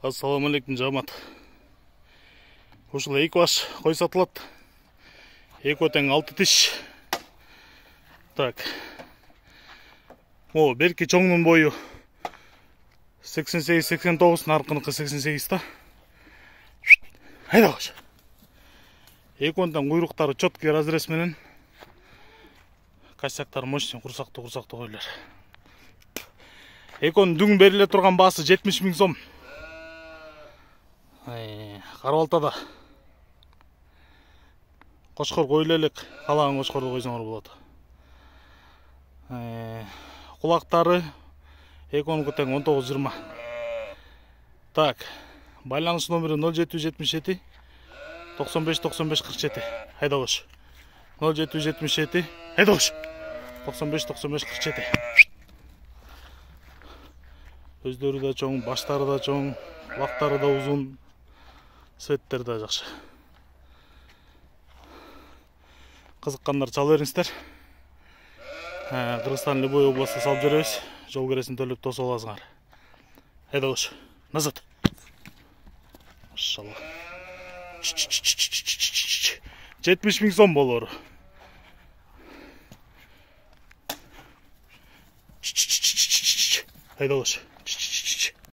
Ассаламу алейкум, жамаат. Ушул эки баш кой сатылат. Эки тең 6 тиш. Так. О, берки чоңдун бою 88-89, наркыныкы 88 да. Хайда кош. Эки тең куйруктары чоткий разрез менен. Косяктар мощный, курсактуу койлор. Эконун дүң бериле турган баасы 70 000 сом. Карабалтада кошкор койло элек, калаган кошкорду койсоңор болот. Кулактары эконуку тең 19-20. Так, байланыш номери 0777 95 95 47. Хайда кош. 0777 хайда кош. 95 95 47. Өздөрү да чоң, баштары да чоң, кулактары да узун, светтер да жакшы. Кызыккандар чала бериңиздер. Кыргызстан любой областта салып жүрөбүз. Жол кересин төлөп тосуп аласыңар. Хайда кош. Назад. Машалла. 70 000 сом болор. Хайда кош.